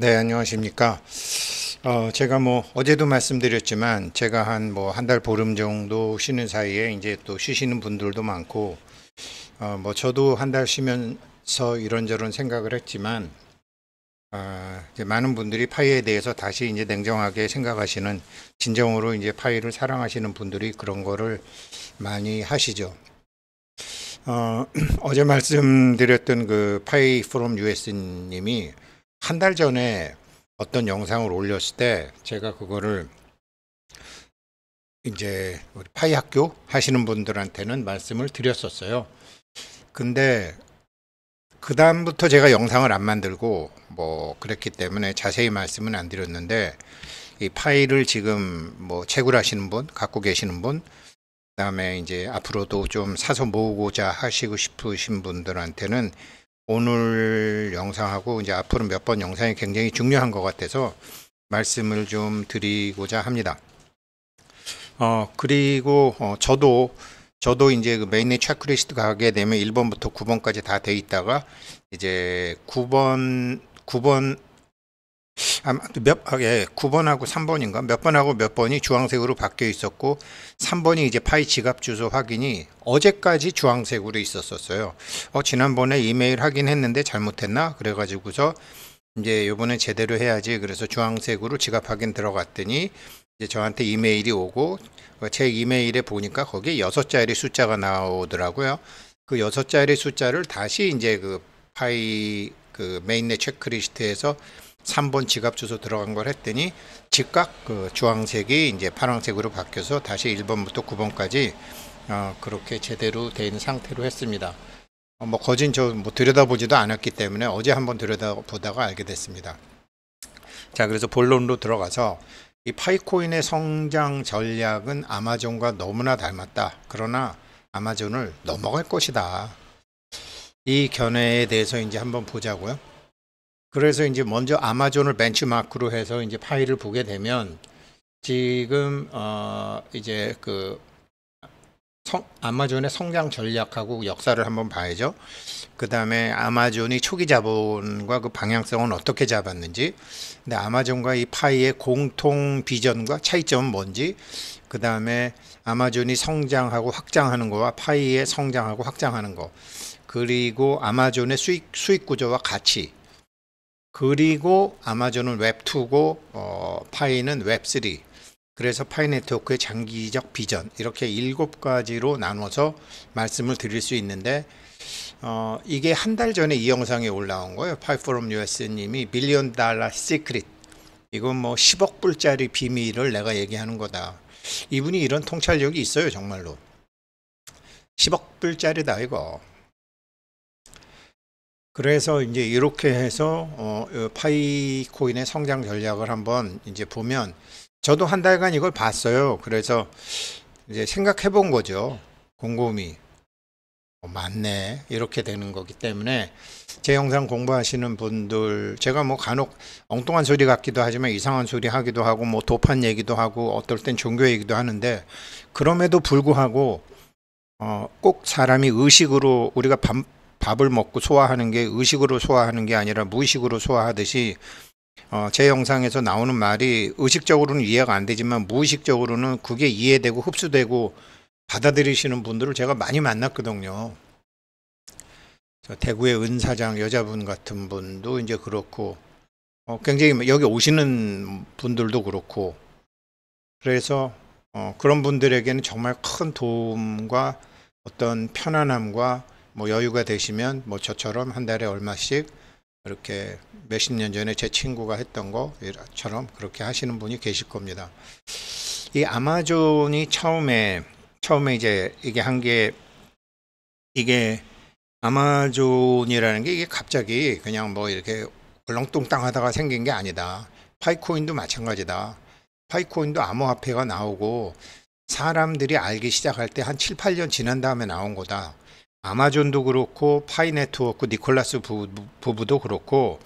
네, 안녕하십니까. 제가 어제도 말씀드렸지만 제가 한 달 보름 정도 쉬는 사이에 이제 또 쉬시는 분들도 많고, 저도 한 달 쉬면서 이런저런 생각을 했지만, 이제 많은 분들이 파이에 대해서 다시 이제 냉정하게 생각하시는, 진정으로 이제 파이를 사랑하시는 분들이 그런 거를 많이 하시죠. 어제 말씀드렸던 그 파이 프롬 US 님이 한 달 전에 어떤 영상을 올렸을 때 제가 그거를 이제 우리 파이 학교 하시는 분들한테는 말씀을 드렸었어요. 근데 그 다음부터 제가 영상을 안 만들고 그랬기 때문에 자세히 말씀은 안 드렸는데, 이 파이를 지금 채굴하시는 분, 갖고 계시는 분, 그다음에 이제 앞으로도 좀 사서 모으고자 하시고 싶으신 분들한테는 오늘 영상하고 이제 앞으로 몇 번 영상이 굉장히 중요한 것 같아서 말씀을 좀 드리고자 합니다. 그리고 저도 이제 그 메인의 체크리스트 가게 되면 1번부터 9번까지 다 돼 있다가 이제 9번하고 3번인가 몇 번하고 몇 번이 주황색으로 바뀌어 있었고, 3번이 이제 파이 지갑 주소 확인이 어제까지 주황색으로 있었어요. 지난번에 이메일 확인했는데 잘못했나? 그래가지고서 이제 요번에 제대로 해야지. 그래서 주황색으로 지갑 확인 들어갔더니 이제 저한테 이메일이 오고, 제 이메일에 보니까 거기에 6자리 숫자가 나오더라고요. 그 6자리 숫자를 다시 이제 그 파이 그 메인넷 체크리스트에서 3번 지갑 주소 들어간 걸 했더니 즉각 그 주황색이 이제 파란색으로 바뀌어서 다시 1번부터 9번까지 그렇게 제대로 된 상태로 했습니다. 거진 들여다보지도 않았기 때문에 어제 한번 들여다보다가 알게 됐습니다. 자, 그래서 본론으로 들어가서 이 파이코인의 성장 전략은 아마존과 너무나 닮았다. 그러나 아마존을 넘어갈 것이다. 이 견해에 대해서 이제 한번 보자고요. 그래서 이제 먼저 아마존을 벤치마크로 해서 이제 파이를 보게 되면 지금 이제 그 아마존의 성장 전략하고 역사를 한번 봐야죠. 그 다음에 아마존이 초기 자본과 그 방향성은 어떻게 잡았는지, 근데 아마존과 이 파이의 공통 비전과 차이점은 뭔지, 그 다음에 아마존이 성장하고 확장하는 거와 파이의 성장하고 확장하는 거, 그리고 아마존의 수익 구조와 가치, 그리고 아마존은 웹2고 파이는 웹3, 그래서 파이 네트워크의 장기적 비전, 이렇게 7가지로 나눠서 말씀을 드릴 수 있는데, 이게 한 달 전에 이 영상에 올라온 거예요. 파이 프롬 US 님이 빌리언 달러 시크릿, 이건 10억 불짜리 비밀을 내가 얘기하는 거다. 이분이 이런 통찰력이 있어요. 정말로 10억 불짜리다 이거. 그래서 이제 이렇게 해서 파이 코인의 성장 전략을 한번 이제 보면, 저도 한 달간 이걸 봤어요. 그래서 이제 생각해 본 거죠. 곰곰이. 맞네. 이렇게 되는 거기 때문에 제 영상 공부하시는 분들, 제가 간혹 엉뚱한 소리 같기도 하지만 이상한 소리 하기도 하고 도판 얘기도 하고 어떨 땐 종교 얘기도 하는데, 그럼에도 불구하고 꼭 사람이 의식으로, 우리가 밥을 먹고 소화하는 게 의식으로 소화하는 게 아니라 무의식으로 소화하듯이, 제 영상에서 나오는 말이 의식적으로는 이해가 안 되지만 무의식적으로는 그게 이해되고 흡수되고 받아들이시는 분들을 제가 많이 만났거든요. 대구의 은 사장 여자분 같은 분도 이제 그렇고, 굉장히 여기 오시는 분들도 그렇고, 그래서 그런 분들에게는 정말 큰 도움과 어떤 편안함과 여유가 되시면 저처럼 한 달에 얼마씩 이렇게 몇십 년 전에 제 친구가 했던 것처럼 그렇게 하시는 분이 계실 겁니다. 이 아마존이 처음에 이제 이게 아마존이라는 게 이게 갑자기 그냥 이렇게 얼렁뚱땅 하다가 생긴 게 아니다. 파이코인도 마찬가지다. 파이코인도 암호화폐가 나오고 사람들이 알기 시작할 때 한 7, 8년 지난 다음에 나온 거다. 아마존도 그렇고 파이 네트워크 니콜라스 부부도 그렇고,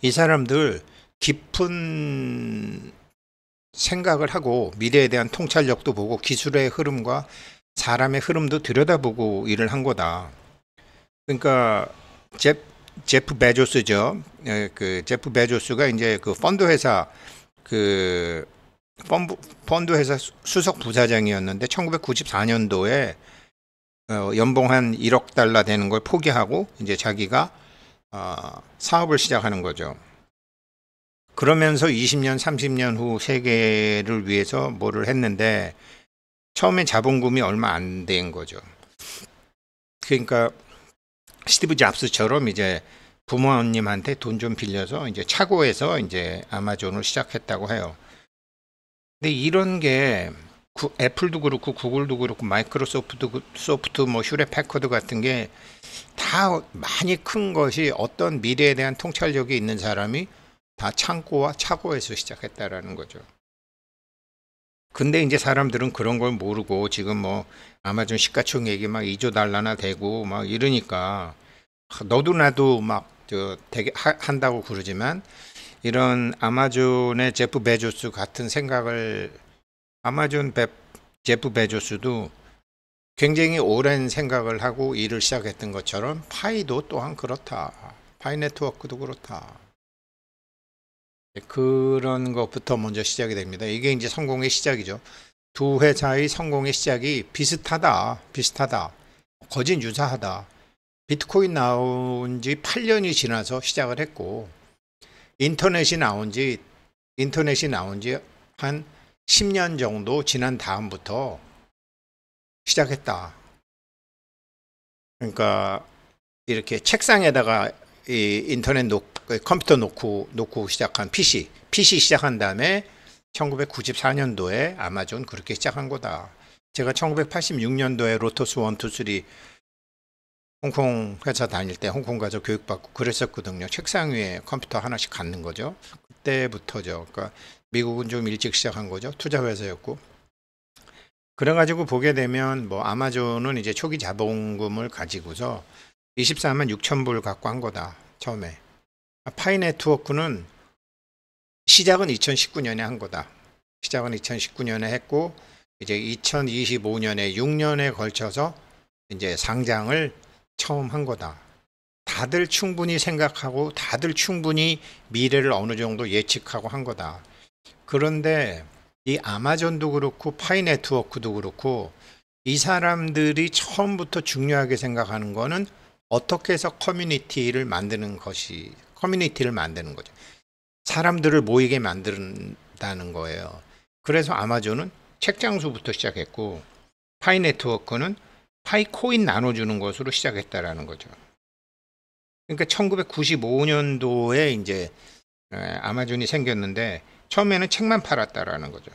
이 사람들 깊은 생각을 하고 미래에 대한 통찰력도 보고 기술의 흐름과 사람의 흐름도 들여다보고 일을 한 거다. 그러니까 제프 베조스죠. 그 제프 베조스가 이제 그 펀드 회사 그 펀드 회사 수석 부사장이었는데 1994년도에 연봉 한 1억 달러 되는 걸 포기하고 이제 자기가 사업을 시작하는 거죠. 그러면서 20년, 30년 후 세계를 위해서 뭐를 했는데 처음엔 자본금이 얼마 안 된 거죠. 그러니까 스티브 잡스처럼 이제 부모님한테 돈 좀 빌려서 이제 차고에서 이제 아마존을 시작했다고 해요. 근데 이런 게 애플도 그렇고 구글도 그렇고 마이크로소프트 뭐 휴렛 패커드 같은 게 다 많이 큰 것이 어떤 미래에 대한 통찰력이 있는 사람이 다 창고와 차고에서 시작했다라는 거죠. 근데 이제 사람들은 그런 걸 모르고 지금 뭐 아마존 시가총액이 막 2조 달러나 되고 막 이러니까 너도 나도 막 되게 한다고 그러지만 이런 아마존의 제프 베조스 같은 생각을 제프 베조스도 굉장히 오랜 생각을 하고 일을 시작했던 것처럼 파이도 또한 그렇다. 파이 네트워크도 그렇다. 그런 것부터 먼저 시작이 됩니다. 이게 이제 성공의 시작이죠. 두 회사의 성공의 시작이 비슷하다. 거진 유사하다. 비트코인 나온 지 8년이 지나서 시작을 했고 인터넷이 나온 지 한 10년 정도 지난 다음부터 시작했다. 그러니까 이렇게 책상에다가 이 인터넷 컴퓨터 놓고 시작한 PC 시작한 다음에 1994년도에 아마존 그렇게 시작한 거다. 제가 1986년도에 로터스 1, 2, 3 홍콩 회사 다닐 때 홍콩 가서 교육받고 그랬었거든요. 책상 위에 컴퓨터 하나씩 갖는 거죠. 그때부터죠. 그러니까 미국은 좀 일찍 시작한 거죠. 투자 회사였고. 그래가지고 보게 되면 뭐 아마존은 이제 초기 자본금을 가지고서 24만 6천 불 갖고 한 거다. 처음에. 파이 네트워크는 시작은 2019년에 한 거다. 시작은 2019년에 했고 이제 2025년에 6년에 걸쳐서 이제 상장을 처음 한 거다. 다들 충분히 생각하고 다들 충분히 미래를 어느 정도 예측하고 한 거다. 그런데 이 아마존도 그렇고 파이 네트워크도 그렇고 이 사람들이 처음부터 중요하게 생각하는 거는 어떻게 해서 커뮤니티를 만드는 거죠. 사람들을 모이게 만든다는 거예요. 그래서 아마존은 책 장수부터 시작했고 파이 네트워크는 파이코인 나눠주는 것으로 시작했다라는 거죠. 그러니까 1995년도에 이제 아마존이 생겼는데 처음에는 책만 팔았다라는 거죠.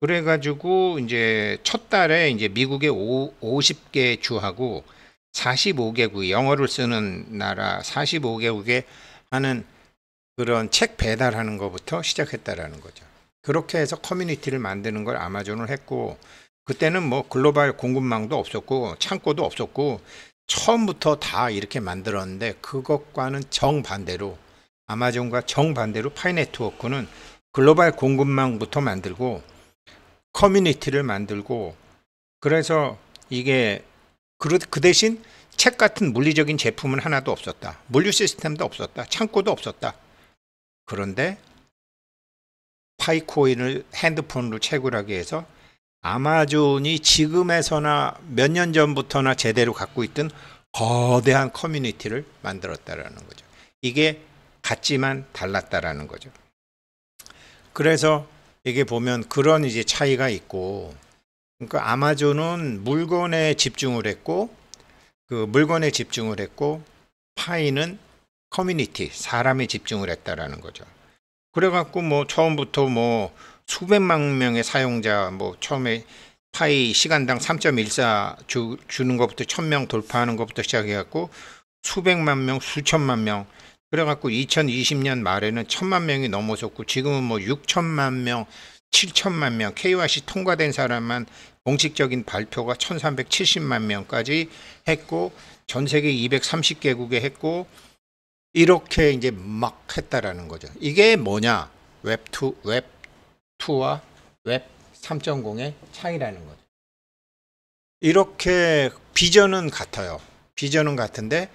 그래가지고 이제 첫 달에 이제 미국의 50개 주하고 45개국 영어를 쓰는 나라 45개국에 하는 그런 책 배달하는 것부터 시작했다라는 거죠. 그렇게 해서 커뮤니티를 만드는 걸 아마존을 했고 그때는 뭐 글로벌 공급망도 없었고 창고도 없었고 처음부터 다 이렇게 만들었는데 그것과는 정반대로 아마존과 정반대로 파이 네트워크는 글로벌 공급망부터 만들고 커뮤니티를 만들고 그래서 이게 그 대신 책 같은 물리적인 제품은 하나도 없었다. 물류 시스템도 없었다. 창고도 없었다. 그런데 파이코인을 핸드폰으로 채굴하기 위해서 아마존이 지금에서나 몇 년 전부터나 제대로 갖고 있던 거대한 커뮤니티를 만들었다라는 거죠. 이게 같지만 달랐다라는 거죠. 그래서 이게 보면 그런 이제 차이가 있고, 그러니까 아마존은 물건에 집중을 했고, 파이는 커뮤니티, 사람에 집중을 했다라는 거죠. 그래갖고 뭐 처음부터 뭐 수백만 명의 사용자, 뭐 처음에 파이 시간당 3.14 주는 것부터 1000명 돌파하는 것부터 시작해갖고 수백만 명, 수천만 명. 그래갖고 2020년 말에는 1000만 명이 넘어섰고 지금은 뭐 6천만 명, 7천만 명, KYC 통과된 사람만 공식적인 발표가 1370만 명까지 했고 전 세계 230개국에 했고 이렇게 이제 막 했다라는 거죠. 이게 뭐냐? 웹2와 웹 3.0의 차이라는 거죠. 이렇게 비전은 같아요. 비전은 같은데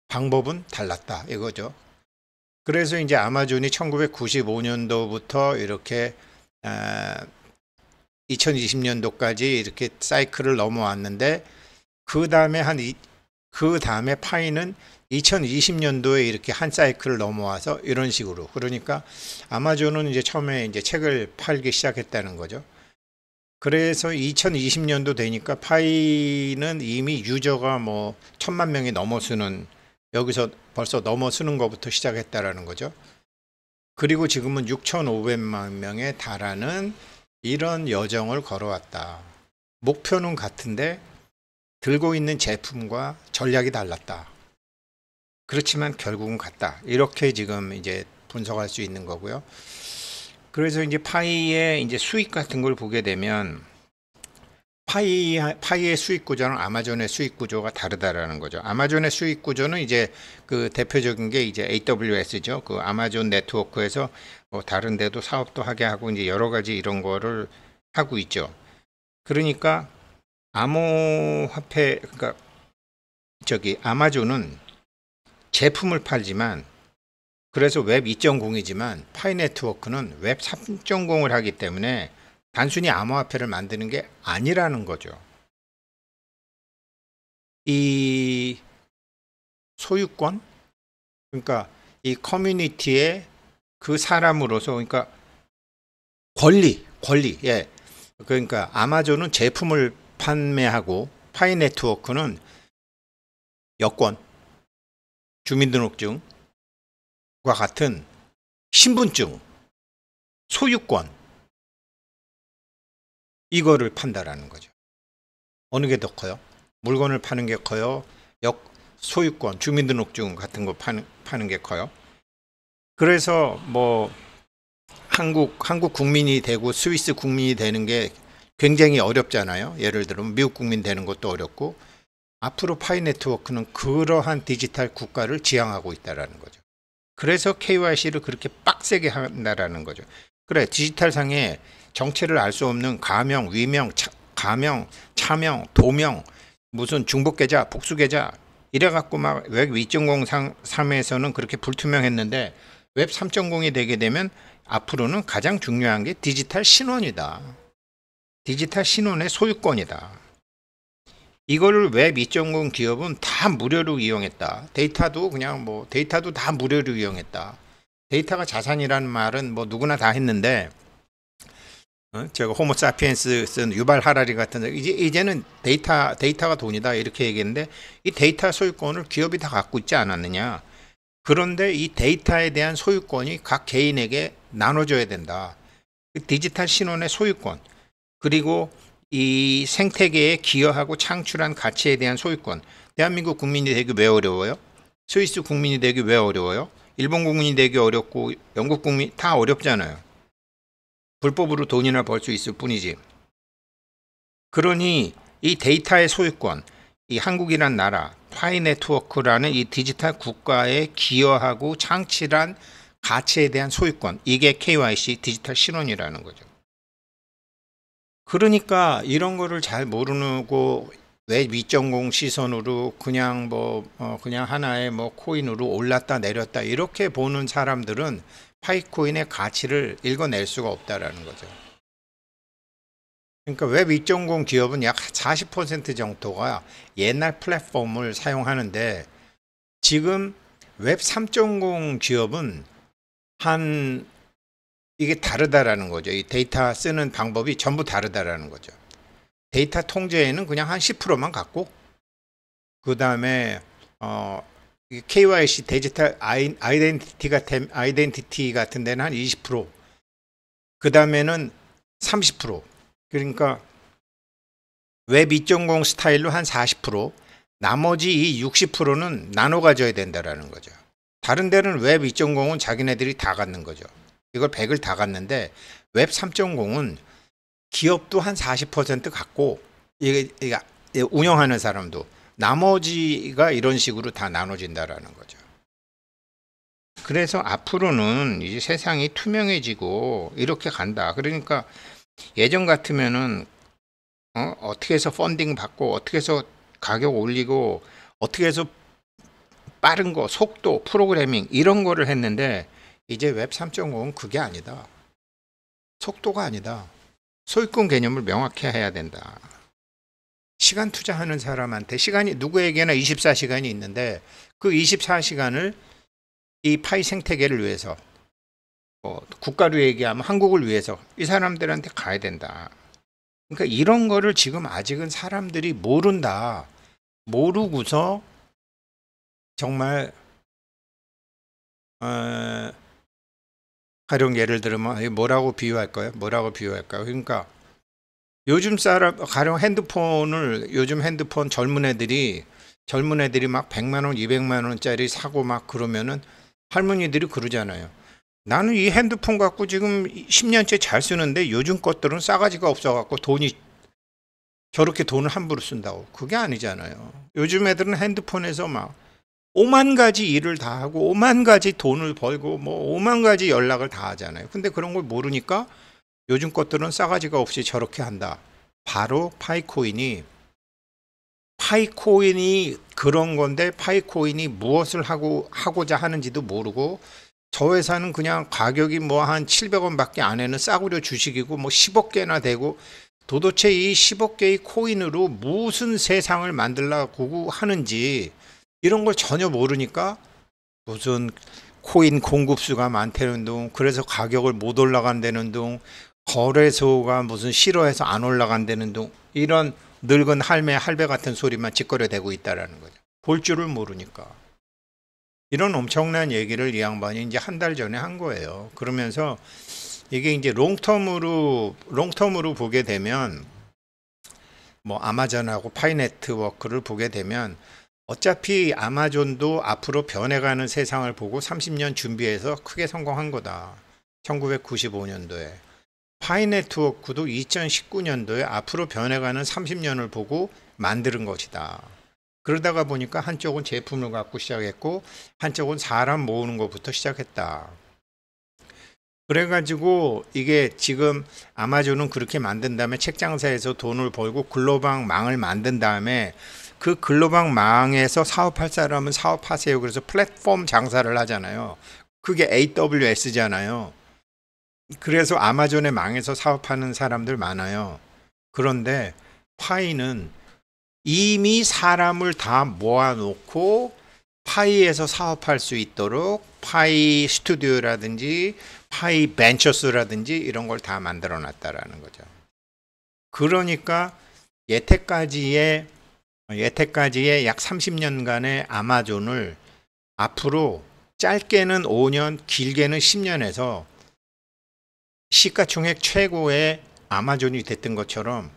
방법은 달랐다 이거죠. 그래서 이제 아마존이 1995년도부터 이렇게 2020년도까지 이렇게 사이클을 넘어왔는데 그 다음에 파이는 2020년도에 이렇게 한 사이클을 넘어와서 이런 식으로, 그러니까 아마존은 이제 처음에 이제 책을 팔기 시작했다는 거죠. 그래서 2020년도 되니까 파이는 이미 유저가 뭐 1,000만 명이 넘어서는, 여기서 벌써 넘어서는 것부터 시작했다라는 거죠. 그리고 지금은 6,500만 명에 달하는 이런 여정을 걸어왔다. 목표는 같은데 들고 있는 제품과 전략이 달랐다. 그렇지만 결국은 같다. 이렇게 지금 이제 분석할 수 있는 거고요. 그래서 이제 파이의 이제 수익 같은 걸 보게 되면 파이의 수익 구조랑 아마존의 수익 구조가 다르다라는 거죠. 아마존의 수익 구조는 이제 그 대표적인 게 이제 AWS죠. 그 아마존 네트워크에서 뭐 다른 데도 사업도 하게 하고 이제 여러 가지 이런 거를 하고 있죠. 그러니까 암호화폐, 그러니까 아마존은 제품을 팔지만, 그래서 웹 2.0이지만 파이 네트워크는 웹 3.0을 하기 때문에 단순히 암호화폐를 만드는 게 아니라는 거죠. 이 소유권, 그러니까 이 커뮤니티의 그 사람으로서, 그러니까 권리, 예. 그러니까 아마존은 제품을 판매하고 파이 네트워크는 여권, 주민등록증과 같은 신분증, 소유권, 이거를 판다라는 거죠. 어느 게 더 커요? 물건을 파는 게 커요? 소유권, 주민등록증 같은 거 파는 게 커요? 그래서 뭐 한국 국민이 되고 스위스 국민이 되는 게 굉장히 어렵잖아요. 예를 들면 미국 국민 되는 것도 어렵고, 앞으로 파이 네트워크는 그러한 디지털 국가를 지향하고 있다라는 거죠. 그래서 KYC를 그렇게 빡세게 한다라는 거죠. 그래, 디지털 상에 정체를 알 수 없는 가명, 위명, 가명, 차명, 도명, 무슨 중복 계좌, 복수 계좌 이래 갖고 막 웹 2.0 3에서는 그렇게 불투명했는데 웹 3.0이 되게 되면 앞으로는 가장 중요한 게 디지털 신원이다. 디지털 신원의 소유권이다. 이거를 웹 2.0 기업은 다 무료로 이용했다. 데이터도 다 무료로 이용했다. 데이터가 자산이라는 말은 뭐 누구나 다 했는데, 제가 호모사피엔스 쓴 유발 하라리 같은 이제는 데이터가 돈이다 이렇게 얘기했는데, 이 데이터 소유권을 기업이 다 갖고 있지 않았느냐. 그런데 이 데이터에 대한 소유권이 각 개인에게 나눠줘야 된다. 디지털 신원의 소유권, 그리고 이 생태계에 기여하고 창출한 가치에 대한 소유권. 대한민국 국민이 되기 왜 어려워요? 스위스 국민이 되기 왜 어려워요? 일본 국민이 되기 어렵고 영국 국민 다 어렵잖아요. 불법으로 돈이나 벌 수 있을 뿐이지. 그러니 이 데이터의 소유권, 이 한국이란 나라, 파이 네트워크라는 이 디지털 국가에 기여하고 창출한 가치에 대한 소유권, 이게 KYC 디지털 신원이라는 거죠. 그러니까 이런 거를 잘 모르고 웹 2.0 시선으로 그냥 그냥 하나의 뭐 코인으로 올랐다 내렸다 이렇게 보는 사람들은 파이코인의 가치를 읽어낼 수가 없다라는 거죠. 그러니까 웹 2.0 기업은 약 40% 정도가 옛날 플랫폼을 사용하는데, 지금 웹 3.0 기업은 이게 다르다라는 거죠. 이 데이터 쓰는 방법이 전부 다르다라는 거죠. 데이터 통제에는 그냥 한 10%만 갖고, 그 다음에 KYC 디지털 아이덴티티 같은 데는 한 20%, 그 다음에는 30%, 그러니까 웹 2.0 스타일로 한 40%, 나머지 이 60%는 나눠 가져야 된다라는 거죠. 다른 데는 웹 2.0은 자기네들이 다 갖는 거죠. 이걸 100을 다 갖는데 웹 3.0은 기업도 한 40% 갖고, 이게 운영하는 사람도, 나머지가 이런 식으로 다 나눠진다라는 거죠. 그래서 앞으로는 이제 세상이 투명해지고 이렇게 간다. 그러니까 예전 같으면은 어떻게 해서 펀딩 받고 어떻게 해서 가격 올리고 어떻게 해서 빠른 거, 속도, 프로그래밍 이런 거를 했는데 이제 웹 3.0은 그게 아니다. 속도가 아니다. 소유권 개념을 명확히 해야 된다. 시간 투자하는 사람한테 시간이 누구에게나 24시간이 있는데 그 24시간을 이 파이 생태계를 위해서 국가로 얘기하면 한국을 위해서 이 사람들한테 가야 된다. 그러니까 이런 거를 지금 아직은 사람들이 모른다. 모르고서 정말 가령 예를 들면 뭐라고 비유할까요? 그러니까 요즘 사람 가령 요즘 핸드폰 젊은 애들이 막 100만 원, 200만 원짜리 사고 막 그러면은 할머니들이 그러잖아요. 나는 이 핸드폰 갖고 지금 10년째 잘 쓰는데 요즘 것들은 싸가지가 없어갖고 저렇게 돈을 함부로 쓴다고. 그게 아니잖아요. 요즘 애들은 핸드폰에서 막 5만 가지 일을 다 하고 5만 가지 돈을 벌고 뭐 5만 가지 연락을 다 하잖아요. 근데 그런 걸 모르니까 요즘 것들은 싸가지가 없이 저렇게 한다. 바로 파이코인이 그런 건데 파이코인이 무엇을 하고자 하는지도 모르고 저 회사는 그냥 가격이 뭐 한 700원밖에 안 하는 싸구려 주식이고 뭐 10억 개나 되고 도대체 이 10억 개의 코인으로 무슨 세상을 만들려고 하는지 이런 걸 전혀 모르니까 무슨 코인 공급수가 많다는 둥 그래서 가격을 못 올라간다는 둥 거래소가 무슨 싫어해서 안 올라간다는 둥 이런 늙은 할배 같은 소리만 짓거려대고 있다라는 거죠. 볼 줄을 모르니까. 이런 엄청난 얘기를 이 양반이 이제 한 달 전에 한 거예요. 그러면서 이게 이제 롱텀으로 보게 되면 뭐 아마존하고 파이네트워크를 보게 되면 어차피 아마존도 앞으로 변해가는 세상을 보고 30년 준비해서 크게 성공한 거다. 1995년도에. 파이네트워크도 2019년도에 앞으로 변해가는 30년을 보고 만드는 것이다. 그러다가 보니까 한쪽은 제품을 갖고 시작했고 한쪽은 사람 모으는 것부터 시작했다. 그래가지고 이게 지금 아마존은 그렇게 만든 다음에 책장사에서 돈을 벌고 글로벌 망을 만든 다음에 그 글로벌 망에서 사업할 사람은 사업하세요. 그래서 플랫폼 장사를 하잖아요. 그게 AWS잖아요. 그래서 아마존의 망에서 사업하는 사람들 많아요. 그런데 파이는 이미 사람을 다 모아놓고 파이에서 사업할 수 있도록 파이 스튜디오라든지 파이 벤처스라든지 이런 걸 다 만들어 놨다라는 거죠. 그러니까 여태까지의 약 30년간의 아마존을 앞으로 짧게는 5년, 길게는 10년에서 시가총액 최고의 아마존이 됐던 것처럼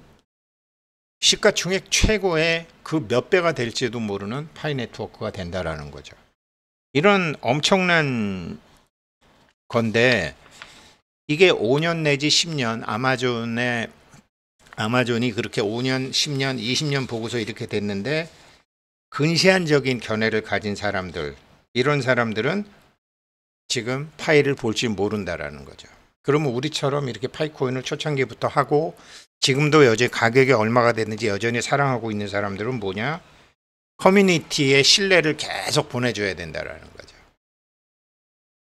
시가총액 최고의 그 몇 배가 될지도 모르는 파이네트워크가 된다라는 거죠. 이런 엄청난 건데 이게 5년 내지 10년 아마존이 그렇게 5년, 10년, 20년 보고서 이렇게 됐는데 근시안적인 견해를 가진 사람들 이런 사람들은 지금 파이를 볼지 모른다라는 거죠. 그러면 우리처럼 이렇게 파이코인을 초창기부터 하고 지금도 여전히 가격이 얼마가 됐는지 여전히 사랑하고 있는 사람들은 뭐냐? 커뮤니티에 신뢰를 계속 보내줘야 된다라는 거죠.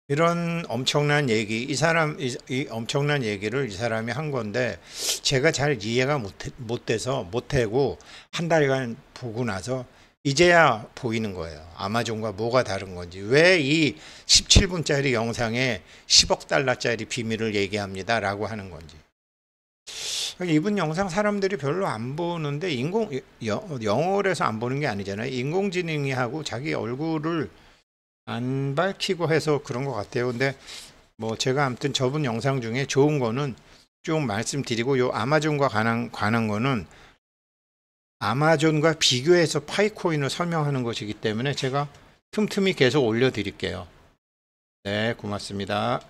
이런 엄청난 얘기, 이 엄청난 얘기를 이 사람이 한 건데 제가 잘 이해가 못되고 한 달간 보고 나서 이제야 보이는 거예요. 아마존과 뭐가 다른 건지. 왜 이 17분짜리 영상에 10억 달러짜리 비밀을 얘기합니다. 라고 하는 건지. 이분 영상 사람들이 별로 안 보는데 영어를 해서 안 보는 게 아니잖아요. 인공지능이 하고 자기 얼굴을 안 밝히고 해서 그런 것 같아요. 근데 뭐 제가 아무튼 저분 영상 중에 좋은 거는 좀 말씀드리고 요 아마존과 관한 거는 아마존과 비교해서 파이코인을 설명하는 것이기 때문에 제가 틈틈이 계속 올려드릴게요. 네, 고맙습니다.